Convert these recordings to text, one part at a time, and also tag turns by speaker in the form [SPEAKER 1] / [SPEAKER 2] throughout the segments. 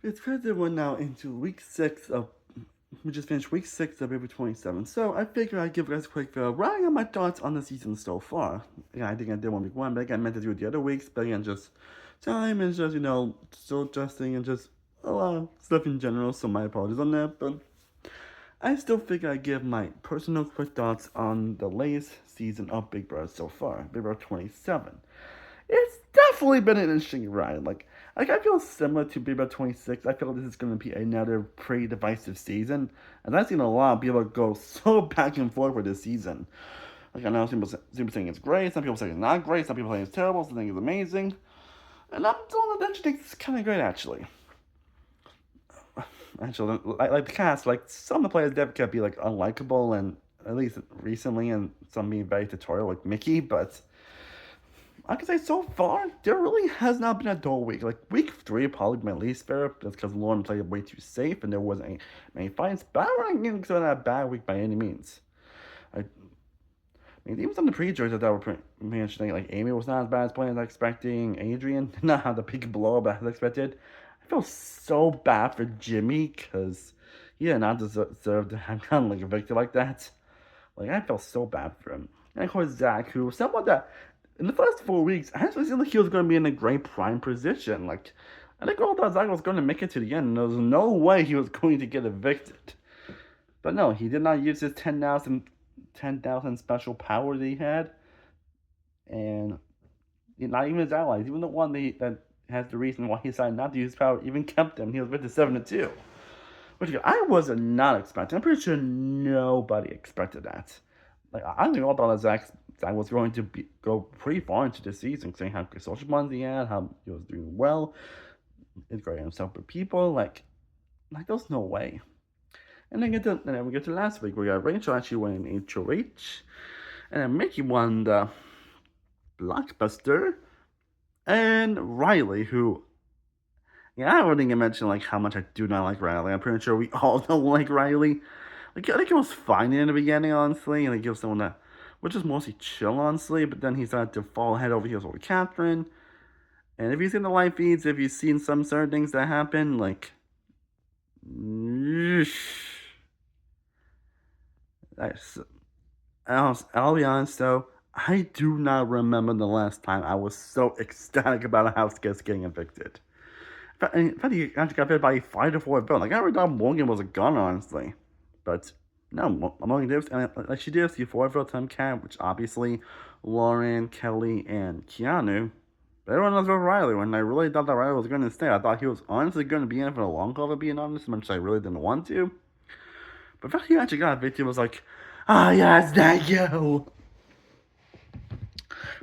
[SPEAKER 1] It's crazy that we're now into week 6 of. We just finished week 6 of BB27. So I figured I'd give you guys a quick running on my thoughts on the season so far. Yeah, I think I did one week 1, but again, I meant to do it the other weeks. But again, just time and just, still adjusting and just a lot of stuff in general. So my apologies on that. But I still figure I'd give my personal quick thoughts on the latest season of Big Brother so far, Big Brother 27. It's definitely been an interesting ride. I feel similar to Big Brother 26. I feel like this is going to be another pretty divisive season. And I've seen a lot of people go so back and forth with this season. Like, I know some people saying it's great, some people saying it's not great, some people saying it's terrible, some think it's amazing. And I'm the one that actually thinks it's kind of great, actually. Actually, like the cast, like, some of the players definitely can be, like, unlikable, and at least recently, and some being very tutorial, like Mickey, but I can say so far, there really has not been a dull week. Like, week 3 probably my least favorite. That's because Lauren played way too safe and there wasn't many fights. But I wasn't consider that a bad week by any means. I mean, even some of the pre-jurors that were pretty interesting. Like, Amy was not as bad as playing as I was expecting. Adrian did not have the big blow up as expected. I feel so bad for Jimmy because he did not deserve to have gotten like evicted like that. Like, I felt so bad for him. And of course, Zach, who someone that in the first 4 weeks, I actually seemed like he was going to be in a great prime position. Like, I think all thought Zach was going to make it to the end, and there was no way he was going to get evicted. But no, he did not use his 10,000 special power that he had, and not even his allies, even the one that has the reason why he decided not to use his power, even kept him. He was with the 7-2. Which I was not expecting. I'm pretty sure nobody expected that. Like, I think all thought that Zach was going to go pretty far into the season, saying how good social bonds he had, how he was doing well, integrating himself with people. Like there's no way. And then we get to last week. We got Rachel actually winning HOH, and then Mickey won the Blockbuster, and Riley, who, yeah, I wouldn't even mention like how much I do not like Riley. I'm pretty sure we all don't like Riley. Like, I think it was fine in the beginning, honestly. Like, he was someone that was just mostly chill, honestly. But then he started to fall head over heels with Catherine. And if you've seen the live feeds, if you've seen some certain things that happen, like, I'll be honest though, I do not remember the last time I was so ecstatic about a house guest getting evicted. In fact, he actually got evicted by a 5-4 vote. Like, I already thought Morgan was a gun, honestly. But no, Morgan Davis, and like she did, see 4-vote Tom Cat, which obviously Lauren, Kelly, and Keanu. But everyone else voted Riley when I really thought that Riley was going to stay. I thought he was honestly going to be in for the long haul, being honest, as much as I really didn't want to. But the fact he actually got evicted was like, ah, yes, thank you.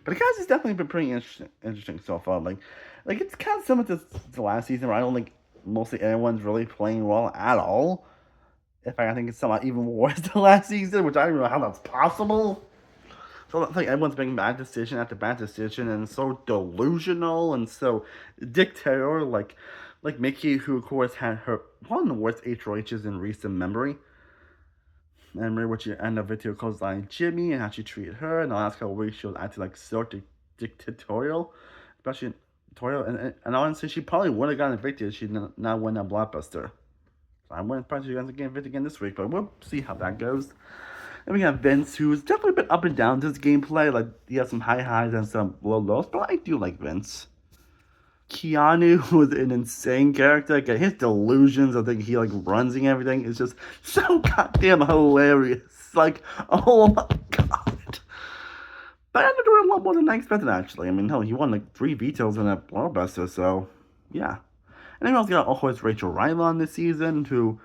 [SPEAKER 1] But the cast has definitely been pretty interesting so far. Like it's kind of similar to the last season where I don't think mostly anyone's really playing well at all. In fact, I think it's somewhat even worse than last season, which I don't even know how that's possible. So I think everyone's making bad decision after bad decision, and so delusional and so dictatorial. Like Mickey, who of course had her one of the worst HOHs in recent memory. And remember what she ended the video calls like Jimmy and how she treated her, and the last couple of weeks she was acting like so dictatorial, especially tutorial. And honestly, she probably would have gotten evicted if she did not win that blockbuster. So I wouldn't surprised if you guys get evicted again this week, but we'll see how that goes. And we got Vince, who's definitely been up and down this gameplay. Like, he has some high highs and some low lows, but I do like Vince. Keanu was an insane character. Like, his delusions, I think he like runs everything, is just so goddamn hilarious. Like, oh my god. But I ended up doing a lot more than I expected, actually. I mean, hell, he won like 3 vetoes in that blockbuster, so yeah. And then we also got, of course, Rachel Rylan this season, who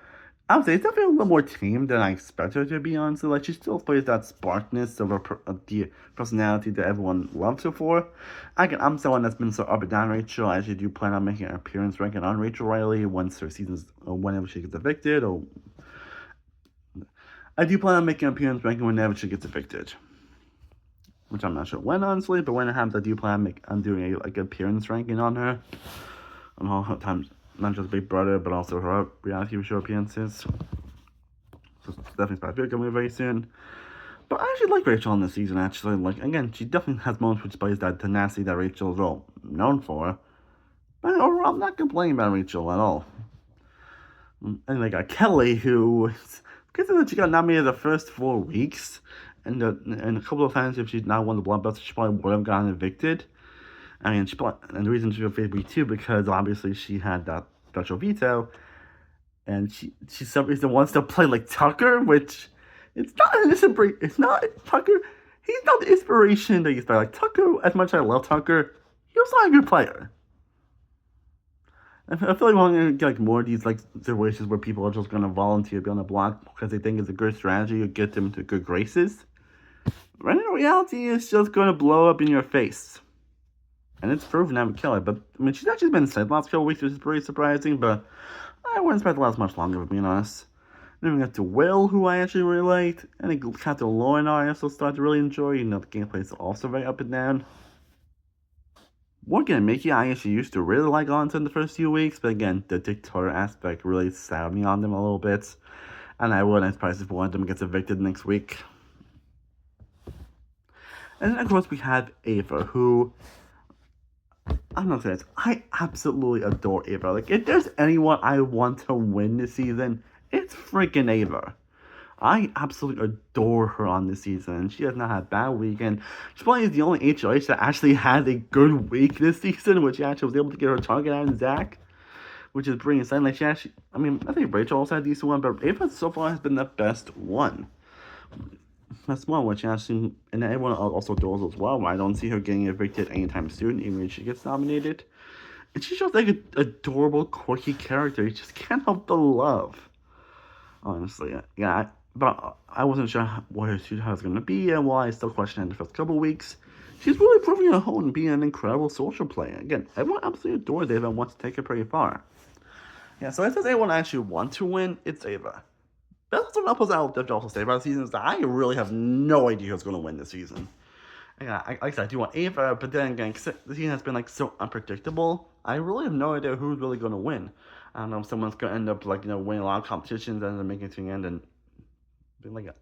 [SPEAKER 1] I would say it's definitely a little more tame than I expected her to be, honestly. Like, she still plays that sparkness of the personality that everyone loves her for. Again, I'm someone that's been so up and down Rachel. I actually do plan on making an appearance ranking on Rachel Riley once her season's, or whenever she gets evicted, or I do plan on making an appearance ranking whenever she gets evicted. Which I'm not sure when, honestly, but when it happens, I do plan on doing a like appearance ranking on her. On all her times, not just Big Brother, but also her reality show appearances. So definitely expect a coming very soon. But I actually like Rachel in this season, actually. Like, again, she definitely has moments which displays that tenacity that Rachel's known for. But overall, I'm not complaining about Rachel at all. And they got Kelly, who, considering she got nominated the first 4 weeks, and a couple of times if she'd not won the Bloodbath, she probably would have gotten evicted. I mean, and the reason she got BB2 because obviously she had that special veto, and she some reason wants to play like Tucker, which it's not an inspiration. It's not Tucker. He's not the inspiration that you expect. Like Tucker, as much as I love Tucker, he was not a good player. I feel like we're going to get like more of these like situations where people are just going to volunteer to be on the block because they think it's a good strategy to get them to good graces. When in reality, it's just going to blow up in your face. And it's proven to kill it. But I mean, she's actually been sick the last couple weeks, which is pretty surprising. But I wouldn't expect it to last much longer, if being honest. Then we got to Will, who I actually really liked. And then Captain Lauren, I also started to really enjoy. You know, the gameplay is also very up and down. Morgan and Mickey, I actually used to really like onto in the first few weeks, but again, the dictator aspect really soured me on them a little bit. And I wouldn't be surprised if one of them gets evicted next week. And then, of course, we have Ava, who, I'm not saying this, I absolutely adore Ava. Like, if there's anyone I want to win this season, it's freaking Ava. I absolutely adore her on this season. She has not had a bad week, and she probably is the only HOH that actually had a good week this season, which she actually was able to get her target out of Zach, which is pretty insane. Like, she actually, I mean, I think Rachel also had a decent one, but Ava so far has been the best one. That's one which actually, and everyone also does as well. I don't see her getting evicted anytime soon, even if she gets nominated. And she's just like an adorable, quirky character. You just can't help but love. Honestly, yeah. But I wasn't sure what her future was going to be, and while I still questioned the first couple weeks, she's really proving her own and being an incredible social player. Again, everyone absolutely adores Ava and wants to take her pretty far. Yeah, so if there's anyone I actually want to win, it's Ava. That's what I'll also say about the season is that I really have no idea who's going to win this season. Yeah, like I said, I do want Ava, but then again, the season has been like so unpredictable. I really have no idea who's really going to win. I don't know if someone's going to end up like winning a lot of competitions and then making it to the end and being like,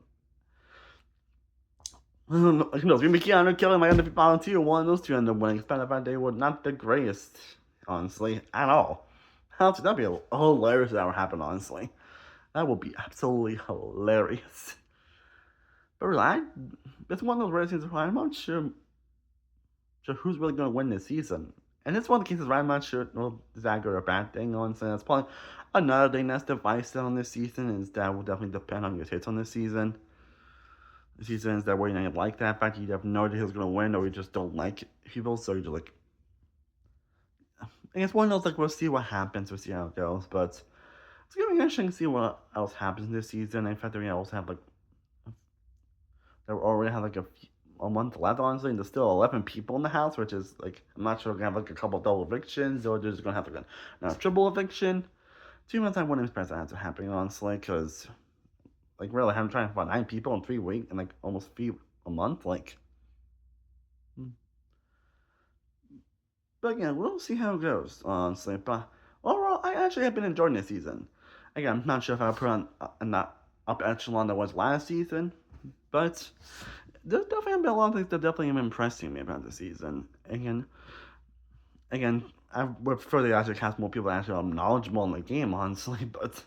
[SPEAKER 1] who knows? Maybe Keanu Kelly might end up volunteer. One of those two end up winning. Especially they were not the greatest, honestly, at all. That'd be hilarious if that would happen, honestly. That would be absolutely hilarious. But really, it's one of those rare seasons where I'm not sure who's really going to win this season. And it's one of the cases where I'm not sure is that good or a bad thing, honestly. That's probably another thing that's divisive on this season, is that will definitely depend on your takes on this season. The season is that where you like that fact you have no idea who's going to win, or you just don't like people, so you're just like, I guess one of those, like, we'll see what happens, we'll see how it goes, but it's going to be interesting to see what else happens this season. In fact, we also have, like, they already have, like, a month left, honestly, and there's still 11 people in the house, which is, like, I'm not sure we're going to have, like, a couple double evictions, or they're just going to have, like, a triple eviction. 2 months I wouldn't expect that to happen, honestly, because, like, really, I'm trying to find 9 people in 3 weeks, and, like, almost a month, like, But again, we'll see how it goes, honestly. But overall, I actually have been enjoying this season. Again, I'm not sure if I'll put on that up echelon that was last season, but there's definitely been a lot of things that definitely have impressing me about the season. Again, I would prefer they actually cast more people that actually are knowledgeable in the game, honestly, but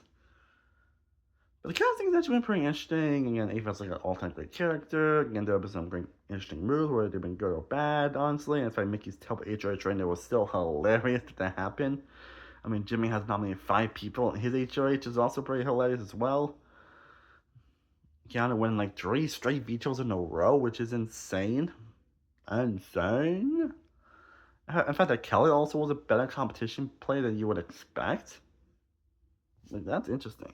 [SPEAKER 1] the casting has actually been pretty interesting. Again, Ava's like an all-time great character. Again, there have been some great interesting moves, whether they've been good or bad, honestly. And that's why Mickey's top HOH trainer was still hilarious that happened. I mean, Jimmy has nominated 5 people, and his HOH is also pretty hilarious as well. Keanu winning like 3 straight vetoes in a row, which is insane. Insane. In fact, that Kelly also was a better competition player than you would expect. Like, that's interesting.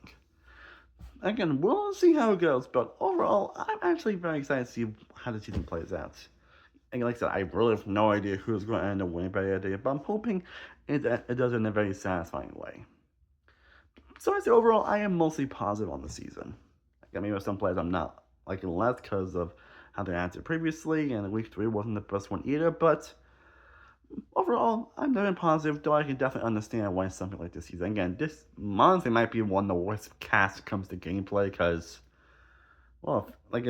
[SPEAKER 1] Again, we'll see how it goes, but overall, I'm actually very excited to see how the season plays out. And like I said, I really have no idea who's going to end up winning by the day, but I'm hoping it does in a very satisfying way. So I say overall, I am mostly positive on the season. Again, maybe with some players I'm not liking less because of how they acted previously, and week 3 wasn't the best one either, but overall, I'm very positive, though I can definitely understand why something like this season. Again, this honestly might be one of the worst casts when it comes to gameplay, because, well, like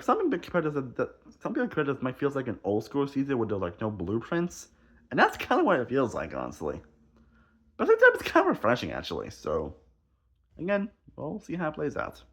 [SPEAKER 1] some big competitors might feel like an old school season where there's like no blueprints, and that's kind of what it feels like, honestly. But I think it's kind of refreshing, actually, so again, we'll see how it plays out.